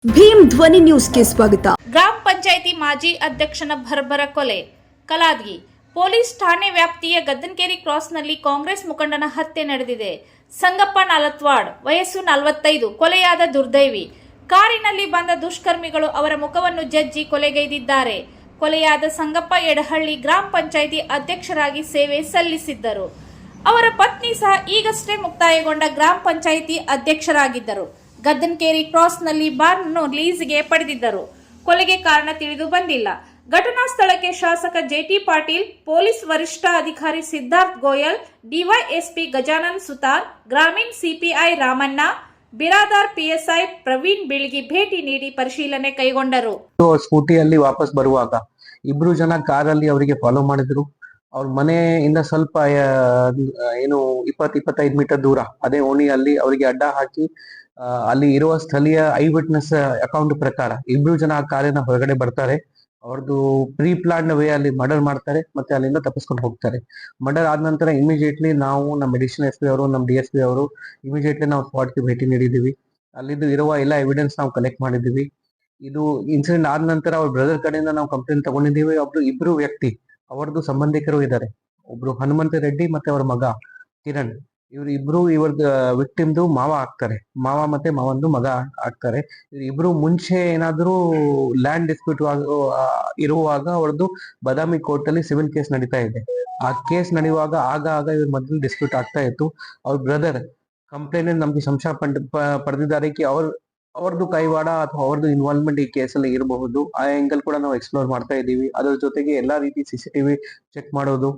ಭೀಮ್ ಧ್ವನಿ ನ್ಯೂಸ್ಗೆ ಸ್ವಾಗತ. ಗ್ರಾಮ ಪಂಚಾಯಿತಿ ಮಾಜಿ ಅಧ್ಯಕ್ಷನ ಭರ್ಬರ ಕೊಲೆ. ಕಲಾದಗಿ ಪೊಲೀಸ್ ಠಾಣೆ ವ್ಯಾಪ್ತಿಯ ಗದ್ದನಕೇರಿ ಕ್ರಾಸ್ನಲ್ಲಿ ಕಾಂಗ್ರೆಸ್ ಮುಖಂಡನ ಹತ್ಯೆ ನಡೆದಿದೆ. ಸಂಗಪ್ಪ ನಾಲತ್ವಾಡ್, ವಯಸ್ಸು 45, ಕೊಲೆಯಾದ ದುರ್ದೈವಿ. ಕಾರಿನಲ್ಲಿ ಬಂದ ದುಷ್ಕರ್ಮಿಗಳು ಅವರ ಮುಖವನ್ನು ಜಜ್ಜಿ ಕೊಲೆಗೈದಿದ್ದಾರೆ. ಕೊಲೆಯಾದ ಸಂಗಪ್ಪ ಎಡಹಳ್ಳಿ ಗ್ರಾಮ ಪಂಚಾಯಿತಿ ಅಧ್ಯಕ್ಷರಾಗಿ ಸೇವೆ ಸಲ್ಲಿಸಿದ್ದರು. ಅವರ ಪತ್ನಿ ಸಹ ಈಗಷ್ಟೇ ಮುಕ್ತಾಯಗೊಂಡ ಗ್ರಾಮ ಪಂಚಾಯಿತಿ ಅಧ್ಯಕ್ಷರಾಗಿದ್ದರು. ಗದ್ದನಕೇರಿ ಕ್ರಾಸ್ನಲ್ಲಿ ಬಾರ್ನ್ನು ಲೀಸ್ಗೆ ಪಡೆದಿದ್ದರು. ಕೊಲೆಗೆ ಕಾರಣ ತಿಳಿದು ಬಂದಿಲ್ಲ. ಘಟನಾ ಸ್ಥಳಕ್ಕೆ ಶಾಸಕ ಜೆಟಿ ಪಾಟೀಲ್, ಪೊಲೀಸ್ ವರಿಷ್ಠ ಅಧಿಕಾರಿ ಸಿದ್ಧಾರ್ಥ ಗೋಯಲ್, ಡಿವೈಎಸ್ಪಿ ಗಜಾನನ್ ಸುತಾರ್, ಗ್ರಾಮೀಣ ಸಿಪಿಐ ರಾಮಣ್ಣ, ಬಿರಾದಾರ್ ಪಿಎಸ್ಐ ಪ್ರವೀಣ್ ಬೀಳ್ಗಿ ಭೇಟಿ ನೀಡಿ ಪರಿಶೀಲನೆ ಕೈಗೊಂಡರು. ಸ್ಕೂಟಿಯಲ್ಲಿ ವಾಪಸ್ ಬರುವಾಗ ಇಬ್ರು ಜನ ಕಾರಲ್ಲಿ ಅವರಿಗೆ ಫಾಲೋ ಮಾಡಿದ್ರು. ಅವ್ರ ಮನೆಯಿಂದ ಸ್ವಲ್ಪ ಏನು 20-25 ಮೀಟರ್ ದೂರ ಅದೇ ಓಣಿಯಲ್ಲಿ ಅವರಿಗೆ ಅಡ್ಡ ಹಾಕಿ ಅಲ್ಲಿ ಇರುವ ಸ್ಥಳೀಯ ಐ ವಿಟ್ನೆಸ್ ಅಕೌಂಟ್ ಪ್ರಕಾರ ಇಬ್ರು ಜನ ಆ ಕಾರಿನ ಹೊರಗಡೆ ಬರ್ತಾರೆ. ಅವ್ರದ್ದು ಪ್ರೀ ಪ್ಲಾನ್ ವೇ ಅಲ್ಲಿ ಮರ್ಡರ್ ಮಾಡ್ತಾರೆ, ಮತ್ತೆ ಅಲ್ಲಿಂದ ತಪ್ಪಿಸ್ಕೊಂಡು ಹೋಗ್ತಾರೆ. ಮರ್ಡರ್ ಆದ ನಂತರ ಇಮಿಡಿಯೇಟ್ಲಿ ನಾವು ನಮ್ಮ ಅಡಿಷನಲ್ ಎಸ್ ಪಿ ಅವರು, ನಮ್ಮ DSP ಅವರು ಇಮಿಡಿಯೇಟ್ಲಿ ನಾವು ಸ್ಪಾಟ್ಗೆ ಭೇಟಿ ನೀಡಿದ್ದೀವಿ. ಅಲ್ಲಿದ್ದು ಇರುವ ಎಲ್ಲ ಎವಿಡೆನ್ಸ್ ನಾವು ಕಲೆಕ್ಟ್ ಮಾಡಿದ್ದೀವಿ. ಇದು ಇನ್ಸಿಡೆಂಟ್ ಆದ ನಂತರ ಅವ್ರ ಬ್ರದರ್ ಕಡೆಯಿಂದ ನಾವು ಕಂಪ್ಲೇಂಟ್ ತಗೊಂಡಿದ್ದೀವಿ. ಇಬ್ರು ವ್ಯಕ್ತಿ ಅವರದ್ದು ಸಂಬಂಧಿಕರು ಇದ್ದಾರೆ. ಒಬ್ರು ಹನುಮಂತ ರೆಡ್ಡಿ ಮತ್ತೆ ಅವ್ರ ಮಗ ಕಿರಣ್. ಇವ್ರಿಬ್ರು ಇವ್ರದ್ದು ವಿಕ್ಟಿಮ್ದು ಮಾವ ಆಗ್ತಾರೆ. ಮಾವ ಮತ್ತೆ ಮಾವಂದು ಮಗ ಆಗ್ತಾರೆ. ಇಬ್ರು ಮುಂಚೆ ಏನಾದ್ರು ಲ್ಯಾಂಡ್ ಡಿಸ್ಪ್ಯೂಟ್ ಇರುವಾಗ ಅವ್ರದ್ದು ಬಾದಾಮಿ ಕೋರ್ಟ್ ಅಲ್ಲಿ ಸಿವಿಲ್ ಕೇಸ್ ನಡೀತಾ ಇದೆ. ಆ ಕೇಸ್ ನಡೆಯುವಾಗ ಆಗ ಇವ್ರ ಮಧ್ಯೆ ಡಿಸ್ಪ್ಯೂಟ್ ಆಗ್ತಾ ಇತ್ತು. ಅವ್ರ ಬ್ರದರ್ ಕಂಪ್ಲೇಂಟ್ ನಮ್ಗೆ ಸಂಶಯ ಪಡೆದಿದ್ದಾರೆ ಕಿ ಅವ್ರದ್ದು ಕೈವಾಡ ಅಥವಾ ಅವ್ರದ್ದು ಇನ್ವಾಲ್ವ್ಮೆಂಟ್ ಈ ಕೇಸಲ್ಲಿ ಇರಬಹುದು. ಆ ಆಂಗಲ್ ಕೂಡ ನಾವು ಎಕ್ಸ್ಪ್ಲೋರ್ ಮಾಡ್ತಾ ಇದ್ದೀವಿ. ಅದ್ರ ಜೊತೆಗೆ ಎಲ್ಲಾ ರೀತಿ CCTV ಚೆಕ್ ಮಾಡೋದು,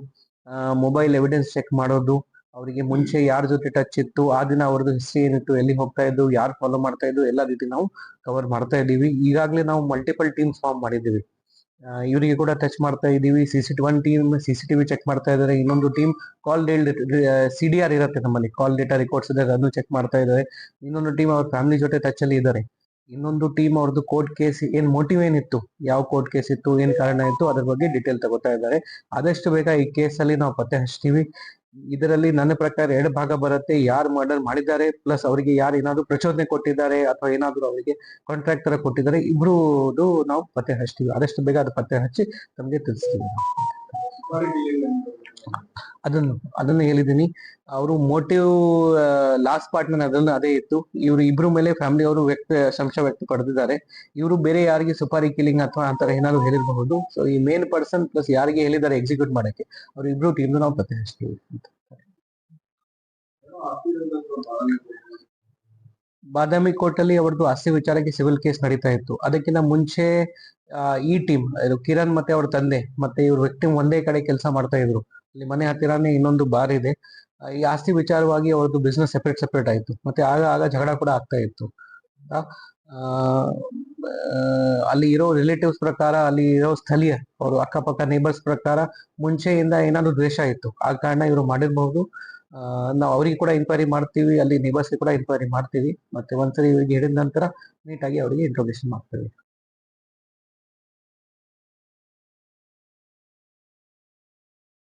ಮೊಬೈಲ್ ಎವಿಡೆನ್ಸ್ ಚೆಕ್ ಮಾಡೋದು, ಅವರಿಗೆ ಮುಂಚೆ ಯಾರ ಜೊತೆ ಟಚ್ ಇತ್ತು, ಆ ದಿನ ಅವ್ರದ್ದು ಹಿಸ್ಟ್ರಿ ಏನಿತ್ತು, ಎಲ್ಲಿ ಹೋಗ್ತಾ ಇದ್ದು, ಯಾರು ಫಾಲೋ ಮಾಡ್ತಾ ಇದ್ದು, ಎಲ್ಲಾ ರೀತಿ ನಾವು ಕವರ್ ಮಾಡ್ತಾ ಇದ್ದೀವಿ. ಈಗಾಗಲೇ ನಾವು ಮಲ್ಟಿಪಲ್ ಟೀಮ್ಸ್ ಫಾರ್ಮ್ ಮಾಡಿದ್ದೀವಿ. ಇವರಿಗೆ ಕೂಡ ಟಚ್ ಮಾಡ್ತಾ ಇದ್ದೀವಿ. ಒಂದು ಟೀಮ್ CCTV ಚೆಕ್ ಮಾಡ್ತಾ ಇದ್ದಾರೆ. ಇನ್ನೊಂದು ಟೀಮ್ ಕಾಲ್ CDR ಇರುತ್ತೆ ನಮ್ಮಲ್ಲಿ, ಕಾಲ್ ಡೇಟಾ ರೆಕಾರ್ಡ್ಸ್ ಇದೆ, ಅದನ್ನು ಚೆಕ್ ಮಾಡ್ತಾ ಇದ್ದಾರೆ. ಇನ್ನೊಂದು ಟೀಮ್ ಅವ್ರ ಫ್ಯಾಮಿಲಿ ಜೊತೆ ಟಚ್ ಅಲ್ಲಿ ಇದ್ದಾರೆ. ಇನ್ನೊಂದು ಟೀಮ್ ಅವ್ರದ್ದು ಕೋರ್ಟ್ ಕೇಸ್ ಏನ್ ಮೋಟಿವ್ ಏನಿತ್ತು, ಯಾವ ಕೋರ್ಟ್ ಕೇಸ್ ಇತ್ತು, ಏನ್ ಕಾರಣ ಇತ್ತು, ಅದ್ರ ಬಗ್ಗೆ ಡೀಟೇಲ್ ತಗೋತಾ ಇದ್ದಾರೆ. ಆದಷ್ಟು ಬೇಗ ಈ ಕೇಸ್ ಅಲ್ಲಿ ನಾವು ಪತ್ತೆ ಹಚ್ತೀವಿ. ಇದರಲ್ಲಿ ನನ್ನ ಪ್ರಕಾರ 2 ಭಾಗ ಬರುತ್ತೆ. ಯಾರು ಮರ್ಡರ್ ಮಾಡಿದ್ದಾರೆ ಪ್ಲಸ್ ಅವರಿಗೆ ಯಾರು ಏನಾದ್ರು ಪ್ರಚೋದನೆ ಕೊಟ್ಟಿದ್ದಾರೆ ಅಥವಾ ಏನಾದ್ರು ಅವರಿಗೆ ಕಾಂಟ್ರಾಕ್ಟ್ ತರ ಕೊಟ್ಟಿದ್ದಾರೆ, ಇಬ್ರುದು ನಾವು ಪತ್ತೆ ಹಚ್ತೀವಿ. ಆದಷ್ಟು ಬೇಗ ಅದು ಪತ್ತೆ ಹಚ್ಚಿ ತಮಗೆ ತಿಳಿಸ್ತೀವಿ. ಅದನ್ನು ಹೇಳಿದೀನಿ. ಅವರು ಮೋಟಿವ್ ಲಾಸ್ಟ್ ಪಾರ್ಟ್ ಅದನ್ನು ಅದೇ ಇತ್ತು. ಇವರು ಇಬ್ರು ಮೇಲೆ ಫ್ಯಾಮಿಲಿ ಅವರು ಸಂಶಯ ವ್ಯಕ್ತಪಡಿಸಿದ್ದಾರೆ. ಇವರು ಬೇರೆ ಯಾರಿಗೆ ಸುಪಾರಿ ಕಿಲಿಂಗ್ ಅಥವಾ ಆತರ ಏನಾದ್ರು ಹೇಳಿರಬಹುದು. ಸೊ ಈ ಮೇನ್ ಪರ್ಸನ್ ಪ್ಲಸ್ ಯಾರಿಗೆ ಹೇಳಿದ್ದಾರೆ ಎಕ್ಸಿಕ್ಯೂಟ್ ಮಾಡಕ್ಕೆ, ಅವ್ರು ಇಬ್ರು ಟೀಮ್ ನಾವು ಪತ್ತೆ ಹಚ್ತೀವಿ. ಬಾದಾಮಿ ಕೋರ್ಟ್ ಅಲ್ಲಿ ಅವ್ರದ್ದು ಆಸ್ತಿ ವಿಚಾರಕ್ಕೆ ಸಿವಿಲ್ ಕೇಸ್ ನಡೀತಾ ಇತ್ತು. ಅದಕ್ಕಿಂತ ಮುಂಚೆ ಈ ಟೀಮ್ ಕಿರಣ್ ಮತ್ತೆ ಅವ್ರ ತಂದೆ ಮತ್ತೆ ಇವ್ರ ವಿಕ್ಟಿಮ್ ಒಂದೇ ಕಡೆ ಕೆಲಸ ಮಾಡ್ತಾ ಇದ್ರು. ಇಲ್ಲಿ ಮನೆ ಹತ್ತಿರಾನೇ ಇನ್ನೊಂದು ಬಾರ್ ಇದೆ. ಈ ಆಸ್ತಿ ವಿಚಾರವಾಗಿ ಅವ್ರದ್ದು ಬಿಸ್ನೆಸ್ ಸೆಪರೇಟ್ ಆಯ್ತು. ಮತ್ತೆ ಆಗ ಜಗಳ ಕೂಡ ಆಗ್ತಾ ಇತ್ತು. ಅಲ್ಲಿ ಇರೋ ರಿಲೇಟಿವ್ಸ್ ಪ್ರಕಾರ, ಅಲ್ಲಿ ಇರೋ ಸ್ಥಳೀಯ ಅವರು ಅಕ್ಕಪಕ್ಕ ನೇಬರ್ಸ್ ಪ್ರಕಾರ ಮುಂಚೆಯಿಂದ ಏನಾದ್ರು ದ್ವೇಷ ಇತ್ತು. ಆ ಕಾರಣ ಇವರು ಮಾಡಿರ್ಬಹುದು. ನಾವು ಅವ್ರಿಗೆ ಕೂಡ ಇನ್ಕ್ವೈರಿ ಮಾಡ್ತೀವಿ, ಅಲ್ಲಿ ನೇಬರ್ಸ್ ಕೂಡ ಇನ್ಕ್ವೈರಿ ಮಾಡ್ತೀವಿ. ಮತ್ತೆ ಒಂದ್ಸರಿ ಇವ್ರಿಗೆ ಹೇಳಿದ ನಂತರ ನೀಟಾಗಿ ಅವರಿಗೆ ಇಂಟ್ರೋಗೇಷನ್ ಮಾಡ್ತೀವಿ.